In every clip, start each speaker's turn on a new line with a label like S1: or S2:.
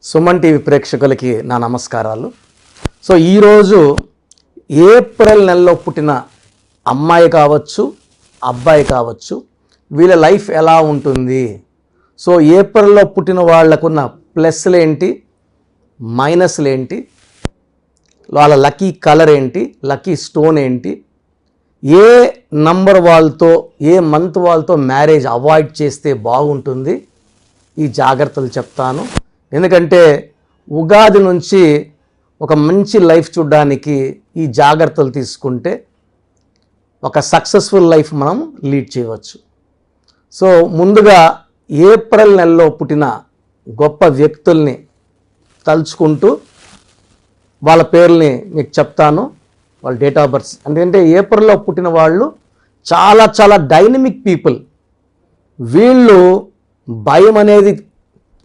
S1: Suman TV ప్రేక్షకులకి నా నమస్కారాలు. సో ఈరోజు ఏప్రిల్ నెలలో పుట్టిన అమ్మాయి కావచ్చు, అబ్బాయి కావచ్చు, వీళ్ళ లైఫ్ ఎలా ఉంటుంది, సో ఏప్రిల్లో పుట్టిన వాళ్ళకున్న ప్లస్లు ఏంటి, మైనస్లు ఏంటి, వాళ్ళ లక్కీ కలర్ ఏంటి, లక్కీ స్టోన్ ఏంటి, ఏ నంబర్ వాళ్ళతో ఏ మంత్ వాళ్ళతో మ్యారేజ్ అవాయిడ్ చేస్తే బాగుంటుంది, ఈ జాగ్రత్తలు చెప్తాను. ఎందుకంటే ఉగాది నుంచి ఒక మంచి లైఫ్ చూడడానికి ఈ జాగ్రత్తలు తీసుకుంటే ఒక సక్సెస్ఫుల్ లైఫ్ మనం లీడ్ చేయవచ్చు. సో ముందుగా ఏప్రిల్ నెలలో పుట్టిన గొప్ప వ్యక్తుల్ని తలుచుకుంటూ వాళ్ళ పేర్లని మీకు చెప్తాను, వాళ్ళ డేట్ ఆఫ్ బర్త్. ఎందుకంటే ఏప్రిల్లో పుట్టిన వాళ్ళు చాలా చాలా డైనమిక్ పీపుల్. వీళ్ళు భయం అనేది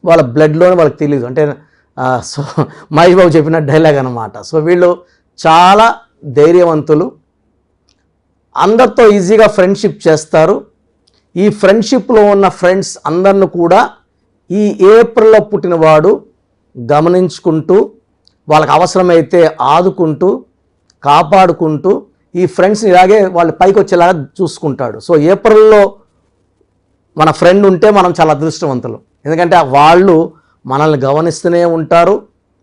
S1: వాళ్ళ బ్లడ్లోనే వాళ్ళకి తెలియదు. అంటే సో మహేష్ బాబు చెప్పిన డైలాగ్ అనమాట. సో వీళ్ళు చాలా ధైర్యవంతులు, అందరితో ఈజీగా ఫ్రెండ్షిప్ చేస్తారు. ఈ ఫ్రెండ్షిప్లో ఉన్న ఫ్రెండ్స్ అందరిని కూడా ఈ ఏప్రిల్లో పుట్టినవాడు గమనించుకుంటూ వాళ్ళకి అవసరమైతే ఆదుకుంటూ కాపాడుకుంటూ ఈ ఫ్రెండ్స్ని ఇలాగే వాళ్ళు పైకి వచ్చేలాగా చూసుకుంటాడు. సో ఏప్రిల్లో మన ఫ్రెండ్ ఉంటే మనం చాలా అదృష్టవంతులు. ఎందుకంటే వాళ్ళు మనల్ని గమనిస్తూనే ఉంటారు,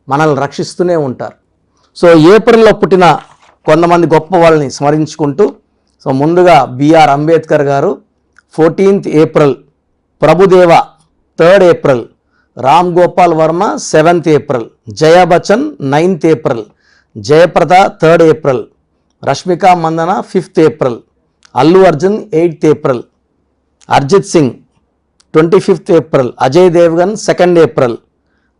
S1: మనల్ని రక్షిస్తూనే ఉంటారు. సో ఏప్రిల్లో పుట్టిన కొంతమంది గొప్ప వాళ్ళని స్మరించుకుంటూ, సో ముందుగా బిఆర్ అంబేద్కర్ గారు 14th April, Prabhudeva 3rd April, Ram Gopal Varma 7th April, Jaya Bachchan 9th April, Jayaprada 3rd April, Rashmika Mandanna 5th April, Allu Arjun 8th April, Arijit Singh 25th April, Ajay Devgan 2nd April,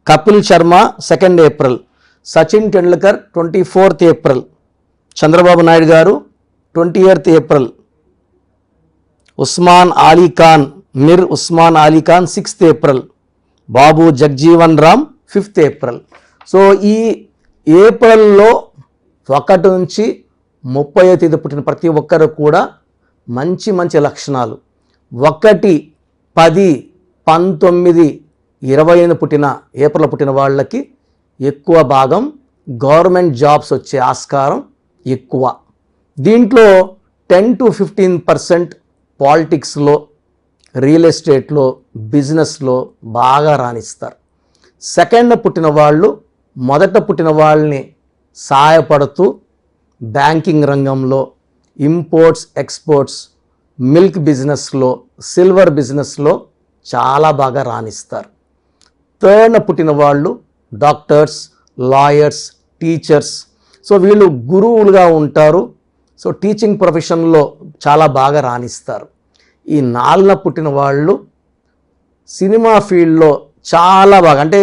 S1: Kapil Sharma 2nd April, Sachin Tendulkar 24th April, Chandrababu Naidu గారు 28th April, Osman Ali Khan Mir Osman Ali Khan 6th April, Babu Jagjivan Ram 5th April. So ఈ ఏప్రిల్లో 1 నుంచి 30వ తేదీ పుట్టిన ప్రతి ఒక్కరు కూడా మంచి మంచి లక్షణాలు. 1, 10, 19, 20 పుట్టిన ఏప్రిల్లో పుట్టిన వాళ్ళకి ఎక్కువ భాగం గవర్నమెంట్ జాబ్స్ వచ్చే ఆస్కారం ఎక్కువ. దీంట్లో 10 to 15% పాలిటిక్స్లో, రియల్ ఎస్టేట్లో, బిజినెస్లో బాగా రాణిస్తారు. 2nd పుట్టిన వాళ్ళు మొదట పుట్టిన వాళ్ళని సహాయపడుతూ బ్యాంకింగ్ రంగంలో, ఇంపోర్ట్స్ ఎక్స్పోర్ట్స్, మిల్క్ బిజినెస్లో, సిల్వర్ బిజినెస్లో చాలా బాగా రాణిస్తారు. 3rd పుట్టిన వాళ్ళు డాక్టర్స్, లాయర్స్, టీచర్స్. సో వీళ్ళు గురువులుగా ఉంటారు. సో టీచింగ్ ప్రొఫెషన్లో చాలా బాగా రాణిస్తారు. ఈ 4వ పుట్టిన వాళ్ళు సినిమా ఫీల్డ్లో చాలా బాగా, అంటే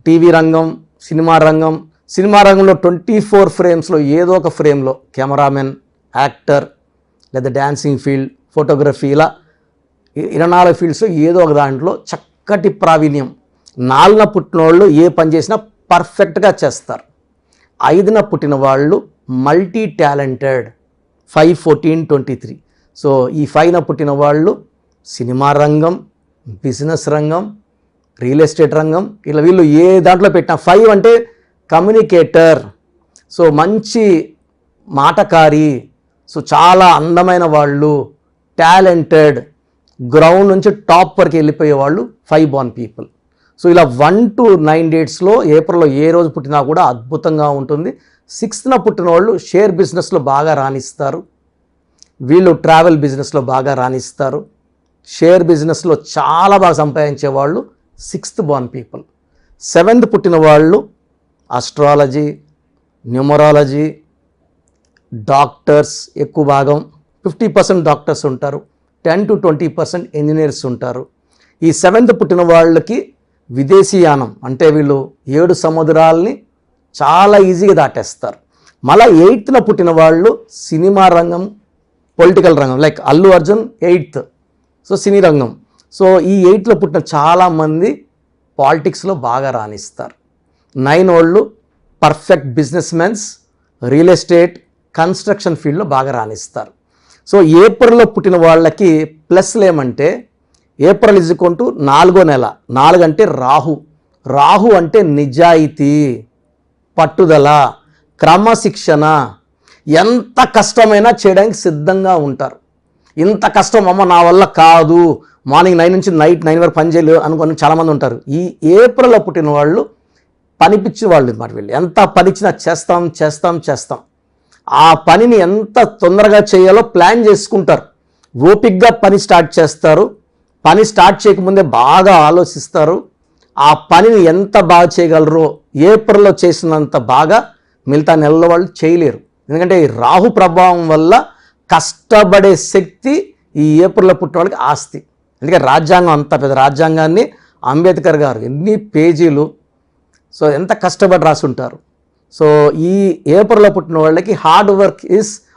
S1: టీవీ రంగం, సినిమా రంగంలో 24 ఫ్రేమ్స్లో ఏదో ఒక ఫ్రేమ్లో కెమెరామెన్, యాక్టర్, లేదా డ్యాన్సింగ్ ఫీల్డ్, ఫోటోగ్రఫీ, ఇలా 24 ఫీల్డ్స్లో ఏదో ఒక దాంట్లో చక్కటి ప్రావీణ్యం. 4వ పుట్టిన వాళ్ళు ఏ పని చేసినా పర్ఫెక్ట్గా చేస్తారు. 5వ పుట్టిన వాళ్ళు మల్టీ టాలెంటెడ్, 5, 14, 23. సో ఈ 5వ పుట్టిన వాళ్ళు సినిమా రంగం, బిజినెస్ రంగం, రియల్ ఎస్టేట్ రంగం, ఇలా వీళ్ళు ఏ దాంట్లో పెట్టినా 5 అంటే కమ్యూనికేటర్, సో మంచి మాటకారి, సో చాలా అందమైన వాళ్ళు, టాలెంటెడ్, గ్రౌండ్ నుంచి టాప్ వరకు వెళ్ళిపోయే వాళ్ళు 5 born పీపుల్. సో ఇలా 1 to 9 డేట్స్లో ఏప్రిల్లో ఏ రోజు పుట్టినా కూడా అద్భుతంగా ఉంటుంది. 6th పుట్టిన వాళ్ళు షేర్ బిజినెస్లో బాగా రాణిస్తారు. వీళ్ళు ట్రావెల్ బిజినెస్లో బాగా రాణిస్తారు. షేర్ బిజినెస్లో చాలా బాగా సంపాదించే వాళ్ళు 6th born పీపుల్. 7th పుట్టిన వాళ్ళు ఆస్ట్రాలజీ, న్యూమరాలజీ, డాక్టర్స్ ఎక్కువ భాగం, 50% డాక్టర్స్ ఉంటారు, 10 to 20% ఇంజనీర్స్ ఉంటారు. ఈ 7th పుట్టిన వాళ్ళకి విదేశీయానం, అంటే వీళ్ళు 7 సముద్రాలని చాలా ఈజీగా దాటేస్తారు. మళ్ళీ 8th పుట్టిన వాళ్ళు సినిమా రంగం, పొలిటికల్ రంగం, like Allu Arjun 8th, so cine రంగం. సో ఈ 8th పుట్టిన చాలామంది పాలిటిక్స్లో బాగా రాణిస్తారు. 9 వాళ్ళు perfect business mens, real estate, construction ఫీల్డ్లో బాగా రాణిస్తారు. సో ఏప్రిల్లో పుట్టిన వాళ్ళకి ప్లస్లు ఏమంటే ఏప్రిల్ = 4వ నెల, 4 అంటే రాహు, రాహు అంటే నిజాయితీ, పట్టుదల, క్రమశిక్షణ, ఎంత కష్టమైనా చేయడానికి సిద్ధంగా ఉంటారు. ఇంత కష్టం అమ్మ నా వల్ల కాదు, మార్నింగ్ 9 నుంచి నైట్ 9 వరకు పని చేయలేదు అనుకుని చాలామంది ఉంటారు. ఈ ఏప్రిల్లో పుట్టిన వాళ్ళు పనిపిచ్చి వాళ్ళు అన్నమాట. వీళ్ళు ఎంత పనిచ్చినా చేస్తాం. ఆ పనిని ఎంత తొందరగా చేయాలో ప్లాన్ చేసుకుంటారు. ఓపిక్గా పని స్టార్ట్ చేస్తారు. పని స్టార్ట్ చేయకముందే బాగా ఆలోచిస్తారు. ఆ పనిని ఎంత బాగా చేయగలరో ఏప్రిల్లో చేసినంత బాగా మిగతా నెలలో వాళ్ళు చేయలేరు. ఎందుకంటే ఈ రాహు ప్రభావం వల్ల కష్టపడే శక్తి ఈ ఏప్రిల్లో పుట్టిన వాళ్ళకి ఆస్తి. ఎందుకంటే రాజ్యాంగం, అంత పెద్ద రాజ్యాంగాన్ని అంబేద్కర్ గారు ఎన్ని పేజీలు, సో ఎంత కష్టపడి రాసి ఉంటారు. సో ఈ ఏప్రిల్లో పుట్టిన వాళ్ళకి హార్డ్ వర్క్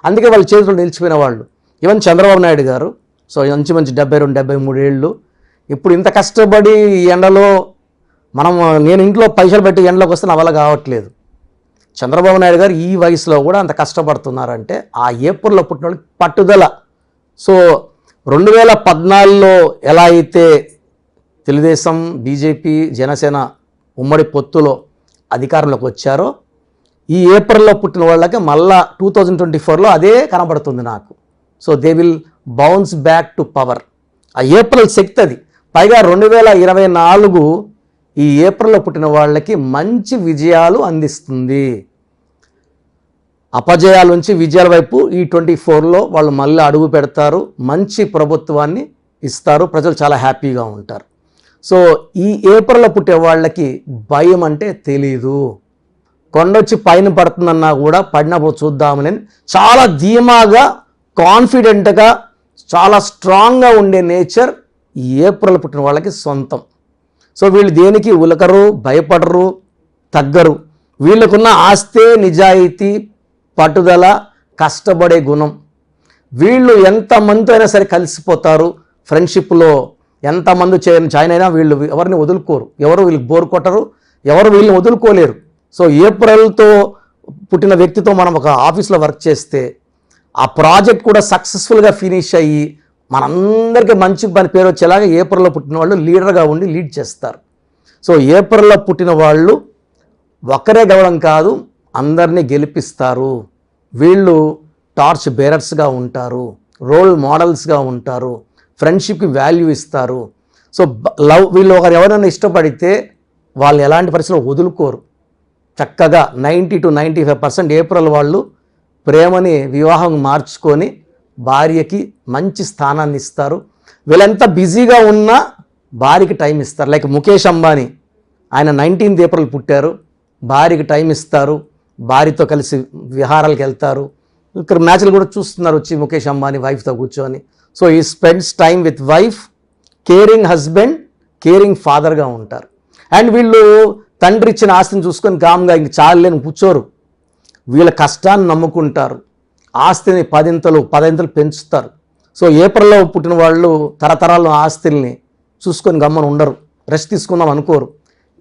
S1: అందుకే వాళ్ళ చేతులు నిలిచిపోయిన వాళ్ళు. ఈవెన్ చంద్రబాబు నాయుడు గారు, సో మంచి 72-73 ఏళ్ళు, ఇప్పుడు ఇంత కష్టపడి ఎండలో నేను ఇంట్లో పైసలు పెట్టి ఎండలోకి వస్తే నా వల్ల కావట్లేదు. చంద్రబాబు నాయుడు గారు ఈ వయసులో కూడా అంత కష్టపడుతున్నారంటే ఆ ఏప్రిల్లో పుట్టిన వాళ్ళకి పట్టుదల. సో 2014లో ఎలా అయితే తెలుగుదేశం, బీజేపీ, జనసేన ఉమ్మడి పొత్తులో అధికారంలోకి వచ్చారో, ఈ ఏప్రిల్లో పుట్టిన వాళ్ళకి మళ్ళా 2024లో అదే కనబడుతుంది నాకు. So they will bounce back to power. ఆ ఏప్రిల్ శక్తి అది. పైగా 2024 ఈ ఏప్రిల్లో పుట్టిన వాళ్ళకి మంచి విజయాలు అందిస్తుంది. అపజయాల నుంచి విజయాల వైపు ఈ 24లో వాళ్ళు మళ్ళీ అడుగు పెడతారు. మంచి ప్రభుత్వాన్ని ఇస్తారు. ప్రజలు చాలా హ్యాపీగా ఉంటారు. సో ఈ ఏప్రిల్లో పుట్టే వాళ్ళకి భయం అంటే తెలీదు. కొండొచ్చి పైన పడుతుందన్నా కూడా పడినప్పుడు చూద్దామని చాలా ధీమాగా, కాన్ఫిడెంట్గా, చాలా స్ట్రాంగ్గా ఉండే నేచర్ ఈ ఏప్రిల్ పుట్టిన వాళ్ళకి సొంతం. సో వీళ్ళు దేనికి ఉలకరు, భయపడరు, తగ్గరు. వీళ్ళకున్న ఆస్తే నిజాయితీ, పట్టుదల, కష్టపడే గుణం. వీళ్ళు ఎంతమందితో అయినా సరే కలిసిపోతారు. ఫ్రెండ్షిప్లో ఎంతమంది జాయిన్ అయినా వీళ్ళు ఎవరిని వదులుకోరు. ఎవరు వీళ్ళకి బోర్ కొట్టరు, ఎవరు వీళ్ళని వదులుకోలేరు. సో ఏప్రిల్తో పుట్టిన వ్యక్తితో మనం ఒక ఆఫీస్లో వర్క్ చేస్తే ఆ ప్రాజెక్ట్ కూడా సక్సెస్ఫుల్గా ఫినిష్ అయ్యి మనందరికీ మంచి పేరు వచ్చేలాగా ఏప్రిల్లో పుట్టిన వాళ్ళు లీడర్గా ఉండి లీడ్ చేస్తారు. సో ఏప్రిల్లో పుట్టిన వాళ్ళు ఒకరే గెలవడం కాదు, అందరినీ గెలిపిస్తారు. వీళ్ళు టార్చ్ బేరర్స్గా ఉంటారు, రోల్ మోడల్స్గా ఉంటారు, ఫ్రెండ్షిప్కి వాల్యూ ఇస్తారు. సో వీళ్ళు ఎవరైనా ఇష్టపడితే వాళ్ళు ఎలాంటి పరిస్థితుల్లో వదులుకోరు. చక్కగా 90 to 95% ఏప్రిల్ వాళ్ళు ప్రేమని వివాహం మార్చుకొని భార్యకి మంచి స్థానాన్ని ఇస్తారు. వీళ్ళంత బిజీగా ఉన్నా భార్యకి టైం ఇస్తారు. లైక్ ముఖేష్ అంబానీ, ఆయన 19th ఏప్రిల్ పుట్టారు. భార్యకి టైం ఇస్తారు, భార్యతో కలిసి విహారాలకు వెళ్తారు. ఇక్కడ మ్యాచ్లు కూడా చూస్తున్నారు వచ్చి ముఖేష్ అంబానీ వైఫ్తో కూర్చొని. సో ఈ spends time with wife, caring husband, caring ఫాదర్గా ఉంటారు. అండ్ వీళ్ళు తండ్రి ఇచ్చిన ఆస్తిని చూసుకొని కామ్గా ఇంక చాలేని కూర్చోరు. వీళ్ళ కష్టాన్ని నమ్ముకుంటారు. ఆస్తిని 10 పెంచుతారు. సో ఏప్రిల్లో పుట్టిన వాళ్ళు తరతరాల ఆస్తుల్ని చూసుకొని గమ్మని ఉండరు, రెస్ట్ తీసుకుందాం అనుకోరు,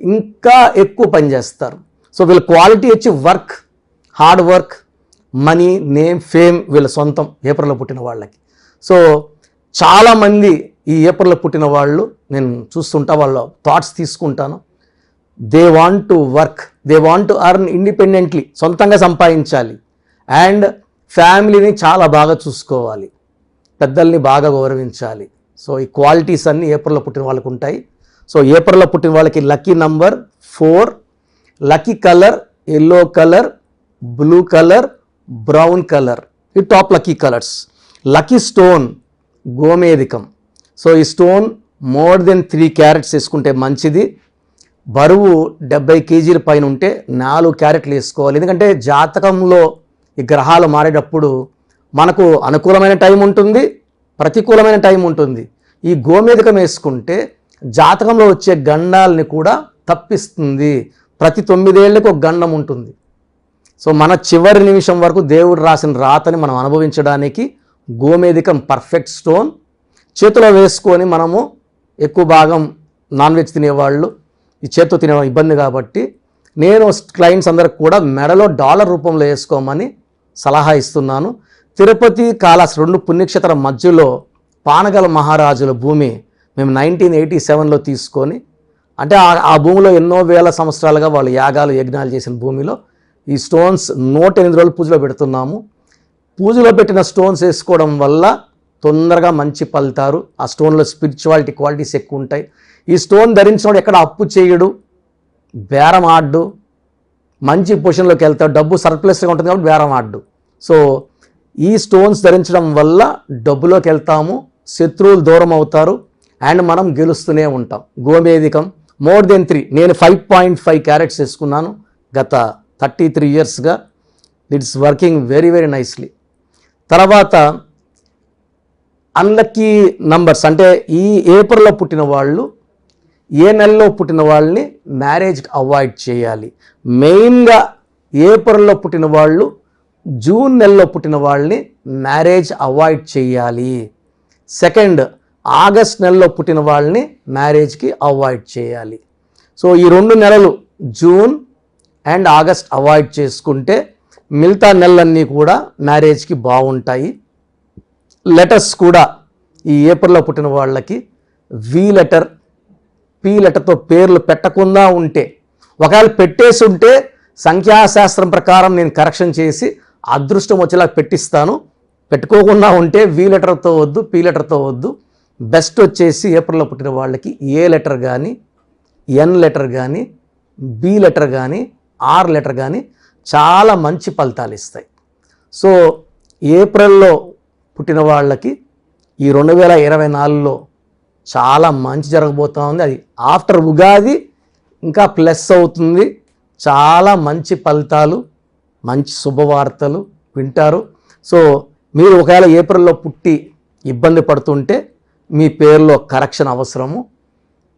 S1: ఇంకా ఎక్కువ పని చేస్తారు. సో వీళ్ళ క్వాలిటీ వచ్చి work, hard work, money, name, fame వీళ్ళ సొంతం ఏప్రిల్లో పుట్టిన వాళ్ళకి. సో చాలామంది ఈ ఏప్రిల్లో పుట్టిన వాళ్ళు నేను చూస్తుంటా, వాళ్ళ థాట్స్ తీసుకుంటాను. They want to work, they want to earn independently, సొంతంగా సంపాదించాలి. అండ్ ఫ్యామిలీని చాలా బాగా చూసుకోవాలి, పెద్దల్ని బాగా గౌరవించాలి. సో ఈ క్వాలిటీస్ అన్నీ ఏప్రిల్లో పుట్టిన వాళ్ళకి ఉంటాయి. సో ఏప్రిల్లో పుట్టిన వాళ్ళకి lucky number 4, lucky colour yellow colour, blue colour, brown colour, ఈ top lucky colours. Lucky stone గోమేధికం. సో ఈ స్టోన్ మోర్ దెన్ 3 క్యారెట్స్ వేసుకుంటే మంచిది. బరువు 70 kg పైన ఉంటే 4 క్యారెట్లు వేసుకోవాలి. ఎందుకంటే జాతకంలో ఈ గ్రహాలు మారేటప్పుడు మనకు అనుకూలమైన టైం ఉంటుంది, ప్రతికూలమైన టైం ఉంటుంది. ఈ గోమేధికం వేసుకుంటే జాతకంలో వచ్చే గండాలని కూడా తప్పిస్తుంది. ప్రతి 9 ఏళ్ళకి ఒక గండం ఉంటుంది. సో మన చివరి నిమిషం వరకు దేవుడు రాసిన రాతని మనం అనుభవించడానికి గోమేధికం పర్ఫెక్ట్ స్టోన్. చేతిలో వేసుకొని మనము ఎక్కువ భాగం నాన్ వెజ్ తినేవాళ్ళు ఈ చేతితో తినే ఇబ్బంది కాబట్టి నేను క్లయింట్స్ అందరికి కూడా మెడలో డాలర్ రూపంలో వేసుకోమని సలహా ఇస్తున్నాను. తిరుపతి, కాళహస్తి 2 పుణ్యక్షేత్రాల మధ్యలో పానగల మహారాజుల భూమి మేము 1987లో తీసుకొని అంటే ఆ భూమిలో ఎన్నో వేల సంవత్సరాలుగా వాళ్ళు యాగాలు యజ్ఞాలు చేసిన భూమిలో ఈ స్టోన్స్ 108 రోజులు పూజలో పెడుతున్నాము. పూజలో పెట్టిన స్టోన్స్ వేసుకోవడం వల్ల తొందరగా మంచి ఫలితాలు. ఆ స్టోన్లో స్పిరిచువాలిటీ క్వాలిటీస్ ఎక్కువ ఉంటాయి. ఈ స్టోన్ ధరించినోడు ఎక్కడ అప్పు చేయడు, బేరం ఆడ్డు, మంచి పొజిషన్లోకి వెళ్తాడు, డబ్బు సర్ప్లస్గా ఉంటుంది కాబట్టి బేరం ఆడ్డు. సో ఈ స్టోన్స్ ధరించడం వల్ల డబ్బులోకి వెళ్తాము, శత్రువులు దూరం అవుతారు అండ్ మనం గెలుస్తూనే ఉంటాం. గోమేధికం మోర్ దెన్ 3, నేను 5.5 క్యారెట్స్ వేసుకున్నాను గత 33 ఇయర్స్గా. It's working very very nicely. తర్వాత అన్లక్కీ నంబర్స్ అంటే ఈ ఏప్రిల్లో పుట్టిన వాళ్ళు, ఏ నెలలో పుట్టిన వాళ్ళని మ్యారేజ్కి అవాయిడ్ చేయాలి. మెయిన్గా ఏప్రిల్లో పుట్టిన వాళ్ళు, జూన్ నెలలో పుట్టిన వాళ్ళని మ్యారేజ్ అవాయిడ్ చేయాలి. సెకండ్, ఆగస్ట్ నెలలో పుట్టిన వాళ్ళని మ్యారేజ్కి అవాయిడ్ చేయాలి. సో ఈ 2 నెలలు జూన్ అండ్ ఆగస్ట్ అవాయిడ్ చేసుకుంటే మిగతా నెలలన్నీ కూడా మ్యారేజ్కి బాగుంటాయి. లెటర్స్ కూడా ఈ ఏప్రిల్లో పుట్టిన వాళ్ళకి వి లెటర్, పి లెటర్తో పేర్లు పెట్టకుండా ఉంటే, ఒకవేళ పెట్టేసి ఉంటే సంఖ్యాశాస్త్రం ప్రకారం నేను కరెక్షన్ చేసి అదృష్టం వచ్చేలా పెట్టిస్తాను. పెట్టుకోకుండా ఉంటే వి లెటర్తో వద్దు, పి లెటర్తో వద్దు. బెస్ట్ వచ్చేసి ఏప్రిల్లో పుట్టిన వాళ్ళకి ఏ లెటర్ కానీ, ఎన్ లెటర్ కానీ, బి లెటర్ కానీ, ఆర్ లెటర్ కానీ చాలా మంచి ఫలితాలు ఇస్తాయి. సో ఏప్రిల్లో పుట్టిన వాళ్ళకి ఈ 2024లో చాలా మంచి జరగబోతూ ఉంది. అది ఆఫ్టర్ ఉగాది ఇంకా ప్లస్ అవుతుంది. చాలా మంచి ఫలితాలు, మంచి శుభవార్తలు వింటారు. సో మీరు ఒకవేళ ఏప్రిల్లో పుట్టి ఇబ్బంది పడుతుంటే మీ పేరులో కరెక్షన్ అవసరము.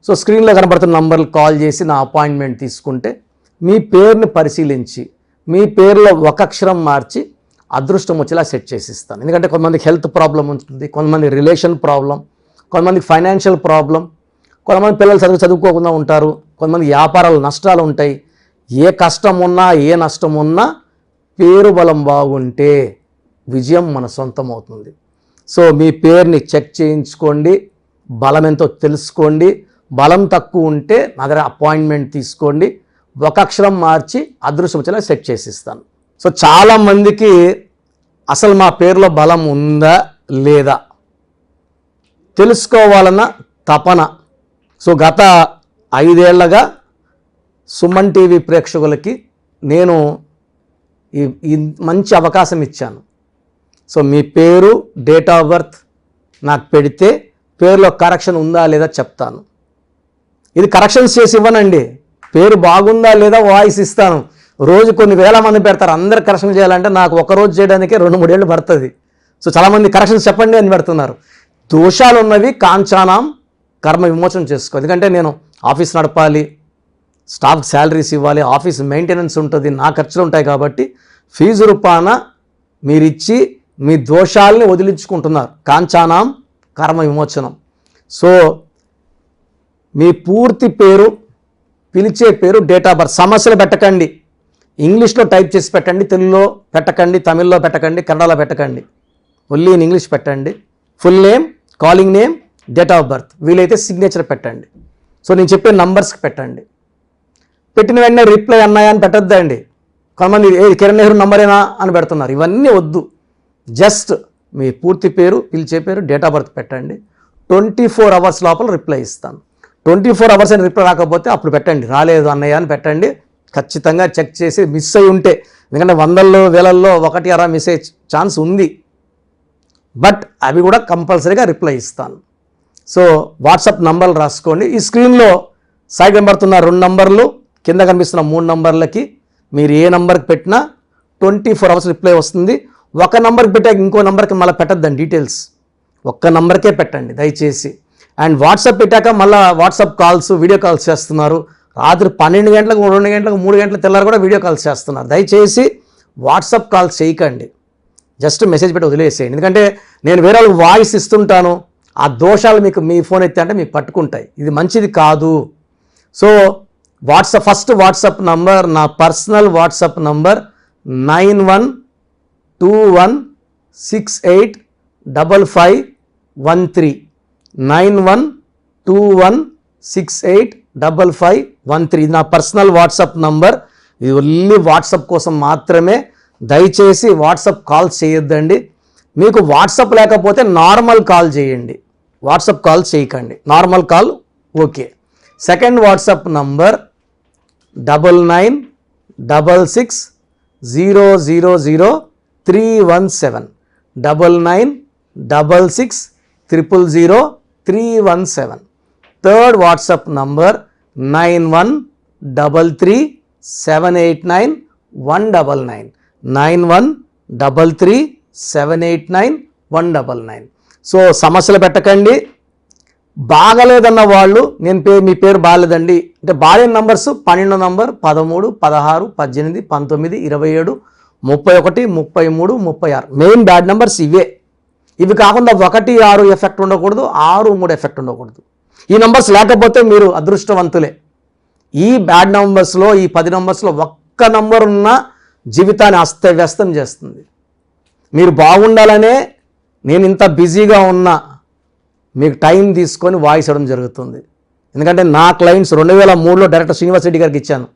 S1: సో స్క్రీన్లో కనబడుతున్న నంబర్లు కాల్ చేసి నా అపాయింట్మెంట్ తీసుకుంటే మీ పేరుని పరిశీలించి మీ పేరులో ఒక అక్షరం మార్చి అదృష్టం వచ్చేలా సెట్ చేసి ఇస్తాను. ఎందుకంటే కొంతమందికి హెల్త్ ప్రాబ్లం ఉంటుంది, కొంతమంది రిలేషన్ ప్రాబ్లం, కొంతమందికి ఫైనాన్షియల్ ప్రాబ్లం, కొంతమంది పిల్లలు చదువుకోకుండా ఉంటారు, కొంతమంది వ్యాపారాలు నష్టాలు ఉంటాయి. ఏ కష్టం ఉన్నా ఏ నష్టం ఉన్నా పేరు బలం బాగుంటే విజయం మన సొంతం అవుతుంది. సో మీ పేరుని చెక్ చేయించుకోండి, బలం ఎంతో తెలుసుకోండి. బలం తక్కువ ఉంటే నా దగ్గర అపాయింట్మెంట్ తీసుకోండి. ఒక అక్షరం మార్చి అదృష్టం వచ్చేలా సెట్ చేసి ఇస్తాను. సో చాలామందికి అసలు మా పేరులో బలం ఉందా లేదా తెలుసుకోవాలన్న తపన. సో గత 5 ఏళ్లగా సుమన్ టీవీ ప్రేక్షకులకి నేను ఈ మంచి అవకాశం ఇచ్చాను. సో మీ పేరు, డేట్ ఆఫ్ బర్త్ నాకు పెడితే పేరులో కరెక్షన్ ఉందా లేదా చెప్తాను. ఇది కరెక్షన్స్ చేసి ఇవ్వనండి, పేరు బాగుందా లేదా వాయిస్ ఇస్తాను. రోజు కొన్ని వేల మంది పెడతారు, అందరు కరెక్షన్ చేయాలంటే నాకు ఒకరోజు చేయడానికే 2-3 ఏళ్ళు పడుతుంది. సో చాలామంది కరెక్షన్స్ చెప్పండి అని పెడుతున్నారు. దోషాలు ఉన్నవి కాంచానాం కర్మ విమోచన చేసుకో. ఎందుకంటే నేను ఆఫీస్ నడపాలి, స్టాఫ్కి శాలరీస్ ఇవ్వాలి, ఆఫీస్ మెయింటెనెన్స్ ఉంటుంది, నా ఖర్చులు ఉంటాయి. కాబట్టి ఫీజు రూపాన మీరిచ్చి మీ దోషాలని వదిలించుకుంటున్నారు. కాంచానాం కర్మ విమోచనం. సో మీ పూర్తి పేరు, పిలిచే పేరు, డేట్ ఆఫ్ బర్త్ సమస్యలు పెట్టకండి. ఇంగ్లీష్లో టైప్ చేసి పెట్టండి, తెలుగులో పెట్టకండి, తమిళ్లో పెట్టకండి, కన్నడలో పెట్టకండి. ఓన్లీ ఇన్ ఇంగ్లీష్ పెట్టండి. Full name, calling name, date of birth, వీలైతే సిగ్నేచర్ పెట్టండి. సో నేను చెప్పే నంబర్స్కి పెట్టండి. పెట్టిన వెంటనే రిప్లై అన్నాయా అని పెట్టద్దండి. కొంతమంది కిరణ్ నెహ్రూ నంబరేనా అని పెడుతున్నారు. ఇవన్నీ వద్దు. జస్ట్ మీ పూర్తి పేరు, పిలిచే పేరు, డేట్ ఆఫ్ బర్త్ పెట్టండి. 24 అవర్స్ లోపల రిప్లై ఇస్తాను. 24 అవర్స్ అని రిప్లై రాకపోతే అప్పుడు పెట్టండి, రాలేదు అన్నయ్య అని పెట్టండి. ఖచ్చితంగా చెక్ చేసి మిస్ అయి ఉంటే, ఎందుకంటే 100ల్లో 1000ల్లో 1 అలా మిస్ అయ్యే ఛాన్స్ ఉంది, బట్ అవి కూడా కంపల్సరీగా రిప్లై ఇస్తాను. సో వాట్సాప్ నంబర్లు రాసుకోండి. ఈ స్క్రీన్లో సైడ్ కనబడుతున్న 2 నంబర్లు, కింద కనిపిస్తున్న 3 నంబర్లకి మీరు ఏ నంబర్కి పెట్టినా 24 అవర్స్ రిప్లై వస్తుంది. ఒక నంబర్కి పెట్టాక ఇంకో నంబర్కి మళ్ళీ పెట్టద్దండి డీటెయిల్స్, ఒక్క నంబర్కే పెట్టండి దయచేసి. అండ్ వాట్సాప్ పెట్టాక మళ్ళీ వాట్సాప్ కాల్స్, వీడియో కాల్స్ చేస్తున్నారు. రాత్రి 12 గంటలకు, 2 గంటలకు, 3 గంటల తెల్లారు కూడా వీడియో కాల్స్ చేస్తున్నారు. దయచేసి వాట్సాప్ కాల్స్ చేయకండి, జస్ట్ మెసేజ్ పెట్టి వదిలేసేయండి. ఎందుకంటే నేను వేరే వాళ్ళకి వాయిస్ ఇస్తుంటాను, ఆ దోషాలు మీకు మీ ఫోన్ ఎత్తే అంటే మీకు పట్టుకుంటాయి. ఇది మంచిది కాదు. సో ఫస్ట్ వాట్సాప్ నంబర్, నా పర్సనల్ వాట్సాప్ నంబర్ 9121685513 912168 5513. ఇది నా పర్సనల్ వాట్సాప్ నంబర్. ఇది ఓన్లీ వాట్సాప్ కోసం మాత్రమే. దయచేసి వాట్సాప్ కాల్ చేయొద్దండి. మీకు వాట్సాప్ లేకపోతే నార్మల్ కాల్ చేయండి, వాట్సాప్ కాల్ చేయకండి, normal call okay. Second WhatsApp number 9966000317, 9966000317. Third WhatsApp number 9133789199, 9133789199. So సమస్యలు పెట్టకండి. బాగలేదన్న వాళ్ళు మీ పేరు బాగలేదండి అంటే బాగాలేని numbers 12 number 13 16 18 19 27 31 33 36 main bad numbers ఇవే. ఇవి కాకుండా 1 6 ఎఫెక్ట్ ఉండకూడదు, 6 3 ఎఫెక్ట్ ఉండకూడదు. ఈ నంబర్స్ లేకపోతే మీరు అదృష్టవంతులే. ఈ బ్యాడ్ నంబర్స్లో, ఈ 10 నంబర్స్లో ఒక్క నంబర్ ఉన్న జీవితాన్ని అస్తవ్యస్తం చేస్తుంది. మీరు బాగుండాలనే నేను ఇంత బిజీగా ఉన్నా మీకు టైం తీసుకొని వాయిస్ ఇవ్వడం జరుగుతుంది. ఎందుకంటే నా క్లయింట్స్ 2003లో డైరెక్టర్ శ్రీనివాస్ రెడ్డి గారికి ఇచ్చాను.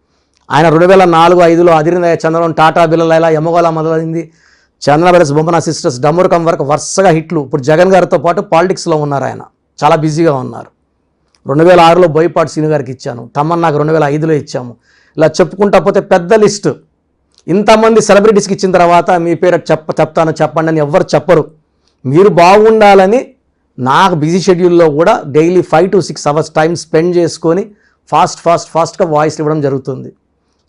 S1: ఆయన 2004-5లో అదిరిందయ్య చంద్రబాబు, టాటా బిర్లా, యమగోళ మొదలైంది, చంద్ర బ్రదర్స్, బొమ్మన సిస్టర్స్, డమ్మూరకం వరకు వరుసగా హిట్లు. ఇప్పుడు జగన్ గారితో పాటు పాలిటిక్స్లో ఉన్నారు, ఆయన చాలా బిజీగా ఉన్నారు. 2006లో బోయపాటి శ్రీను గారికి ఇచ్చాను, తమన్నాకు 2005లో ఇచ్చాము. ఇలా చెప్పుకుంటా పోతే పెద్ద లిస్టు. ఇంతమంది సెలబ్రిటీస్కి ఇచ్చిన తర్వాత మీ పేరు చెప్తాను చెప్పండి అని ఎవ్వరు చెప్పరు. మీరు బాగుండాలని నాకు బిజీ షెడ్యూల్లో కూడా daily 5 to 6 hours time spend చేసుకొని ఫాస్ట్గా వాయిస్ ఇవ్వడం జరుగుతుంది.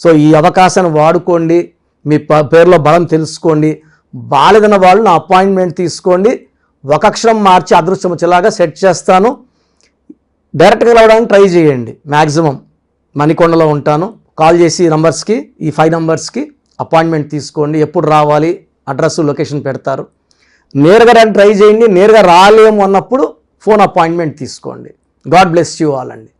S1: సో ఈ అవకాశాన్ని వాడుకోండి, మీ పేరులో బలం తెలుసుకోండి. బాలేదన్న వాళ్ళు నా అపాయింట్మెంట్ తీసుకోండి. ఒక అక్షరం మార్చి అదృష్టం వచ్చేలాగా సెట్ చేస్తాను. డైరెక్ట్గా రావడానికి ట్రై చేయండి. మ్యాక్సిమం మణికొండలో ఉంటాను. కాల్ చేసి నంబర్స్కి, ఈ 5 నంబర్స్కి అపాయింట్మెంట్ తీసుకోండి. ఎప్పుడు రావాలి, అడ్రస్, లొకేషన్ పెడతారు. నేరుగా ట్రై చేయండి. నేరుగా రాలేము అన్నప్పుడు ఫోన్ అపాయింట్మెంట్ తీసుకోండి. గాడ్ బ్లెస్ యూ ఆల్ అండి.